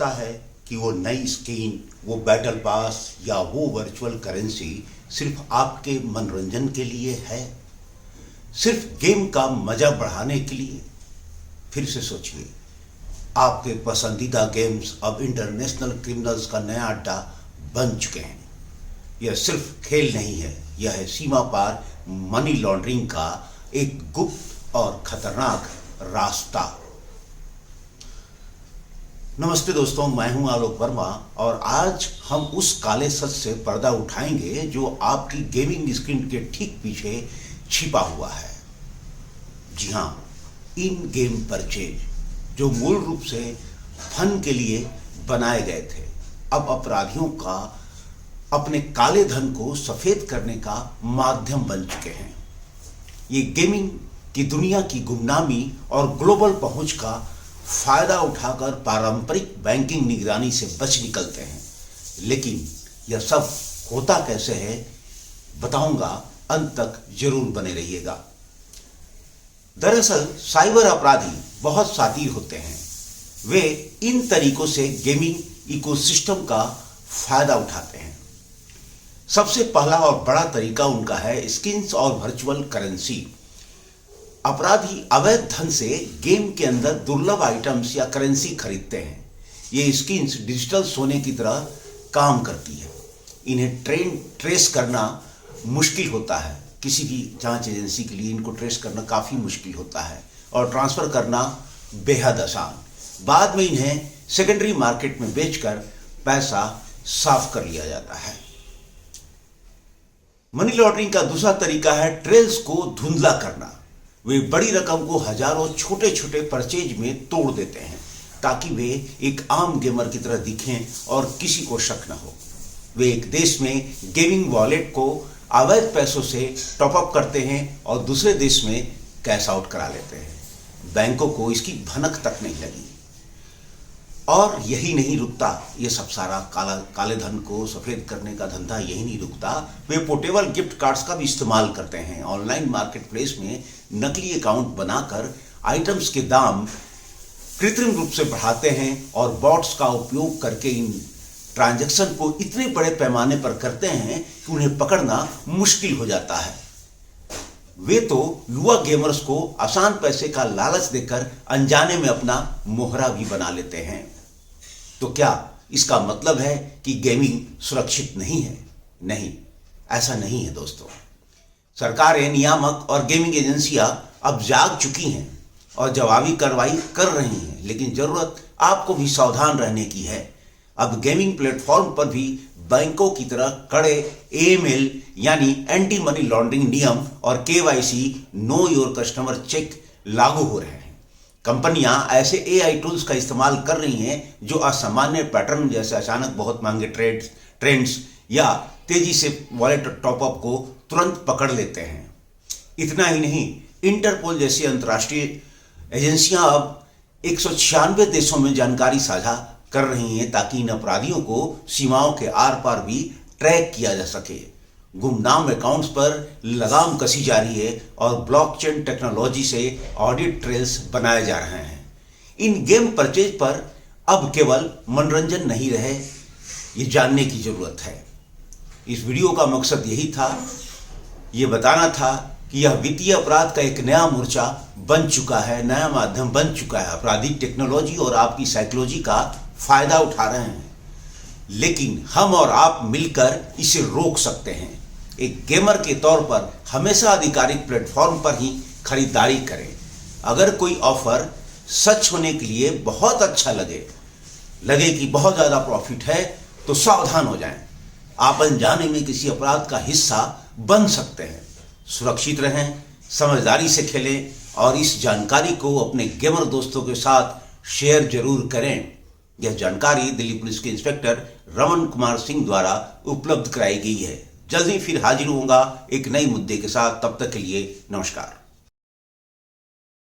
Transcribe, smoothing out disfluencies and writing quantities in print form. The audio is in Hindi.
लगता है कि वो नई स्किन, वो बैटल पास या वो वर्चुअल करेंसी सिर्फ आपके मनोरंजन के लिए है, सिर्फ गेम का मजा बढ़ाने के लिए? फिर से सोचिए, आपके पसंदीदा गेम्स अब इंटरनेशनल क्रिमिनल्स का नया अड्डा बन चुके हैं। यह सिर्फ खेल नहीं है, यह है सीमा पार मनी लॉन्ड्रिंग का एक गुप्त और खतरनाक रास्ता। नमस्ते दोस्तों, मैं हूं आलोक वर्मा और आज हम उस काले सच से पर्दा उठाएंगे जो आपकी गेमिंग स्क्रीन के ठीक पीछे छिपा हुआ है। जी हां, इन गेम परचेज जो मूल रूप से फन के लिए बनाए गए थे, अब अपराधियों का अपने काले धन को सफेद करने का माध्यम बन चुके हैं। ये गेमिंग की दुनिया की गुमनामी और ग्लोबल पहुंच का फायदा उठाकर पारंपरिक बैंकिंग निगरानी से बच निकलते हैं। लेकिन यह सब होता कैसे है, बताऊंगा, अंत तक जरूर बने रहिएगा। दरअसल साइबर अपराधी बहुत शातिर होते हैं। वे इन तरीकों से गेमिंग इकोसिस्टम का फायदा उठाते हैं। सबसे पहला और बड़ा तरीका उनका है स्किन्स और वर्चुअल करेंसी। अपराधी अवैध धन से गेम के अंदर दुर्लभ आइटम्स या करेंसी खरीदते हैं। ये स्किन्स डिजिटल सोने की तरह काम करती है। इन्हें ट्रेस करना मुश्किल होता है। किसी भी जांच एजेंसी के लिए इनको ट्रेस करना काफ़ी मुश्किल होता है और ट्रांसफ़र करना बेहद आसान। बाद में इन्हें सेकेंडरी मार्केट में बेचकर पैसा साफ कर लिया जाता है। मनी लॉन्ड्रिंग का दूसरा तरीका है ट्रेल्स को धुंधला करना। वे बड़ी रकम को हजारों छोटे छोटे परचेज में तोड़ देते हैं ताकि वे एक आम गेमर की तरह दिखें और किसी को शक न हो। वे एक देश में गेमिंग वॉलेट को अवैध पैसों से टॉप अप करते हैं और दूसरे देश में कैश आउट करा लेते हैं। बैंकों को इसकी भनक तक नहीं लगी। और यही नहीं रुकता, ये सब सारा काले धन को सफ़ेद करने का धंधा यही नहीं रुकता। वे पोर्टेबल गिफ्ट कार्ड्स का भी इस्तेमाल करते हैं। ऑनलाइन मार्केट प्लेस में नकली अकाउंट बनाकर आइटम्स के दाम कृत्रिम रूप से बढ़ाते हैं और बॉट्स का उपयोग करके इन ट्रांजैक्शन को इतने बड़े पैमाने पर करते हैं कि उन्हें पकड़ना मुश्किल हो जाता है। वे तो युवा गेमर्स को आसान पैसे का लालच देकर अनजाने में अपना मोहरा भी बना लेते हैं। तो क्या इसका मतलब है कि गेमिंग सुरक्षित नहीं है? नहीं, ऐसा नहीं है दोस्तों। सरकारें, नियामक और गेमिंग एजेंसियां अब जाग चुकी हैं और जवाबी कार्रवाई कर रही हैं, लेकिन जरूरत आपको भी सावधान रहने की है। अब गेमिंग प्लेटफॉर्म पर भी बैंकों की तरह कड़े AML यानी एंटी मनी लॉन्ड्रिंग नियम और KYC know your customer check लागू हो रहे हैं। कंपनियां ऐसे AI टूल्स का इस्तेमाल कर रही हैं जो असामान्य पैटर्न जैसे अचानक बहुत महंगे ट्रेंड्स या तेजी से वॉलेट टॉपअप को तुरंत पकड़ लेते हैं। इतना ही नहीं, इंटरपोल जैसी अंतर्राष्ट्रीय एजेंसियां अब 196 देशों में जानकारी साझा कर रही हैं ताकि इन अपराधियों को सीमाओं के आर पार भी ट्रैक किया जा सके। गुमनाम अकाउंट्स पर लगाम कसी जा रही है और ब्लॉकचेन टेक्नोलॉजी से ऑडिट ट्रेल्स बनाए जा रहे हैं। इन गेम परचेज पर अब केवल मनोरंजन नहीं रहे, ये जानने की जरूरत है। इस वीडियो का मकसद यही था, ये बताना था कि यह वित्तीय अपराध का एक नया मोर्चा बन चुका है, नया माध्यम बन चुका है। अपराधी टेक्नोलॉजी और आपकी साइकोलॉजी का फायदा उठा रहे हैं, लेकिन हम और आप मिलकर इसे रोक सकते हैं। एक गेमर के तौर पर हमेशा आधिकारिक प्लेटफॉर्म पर ही खरीदारी करें। अगर कोई ऑफर सच होने के लिए बहुत अच्छा लगे कि बहुत ज़्यादा प्रॉफिट है, तो सावधान हो जाएं। आप अनजाने में किसी अपराध का हिस्सा बन सकते हैं। सुरक्षित रहें, समझदारी से खेलें और इस जानकारी को अपने गेमर दोस्तों के साथ शेयर जरूर करें। यह जानकारी दिल्ली पुलिस के इंस्पेक्टर रमन कुमार सिंह द्वारा उपलब्ध कराई गई है। जल्दी फिर हाजिर होऊंगा एक नए मुद्दे के साथ। तब तक के लिए नमस्कार।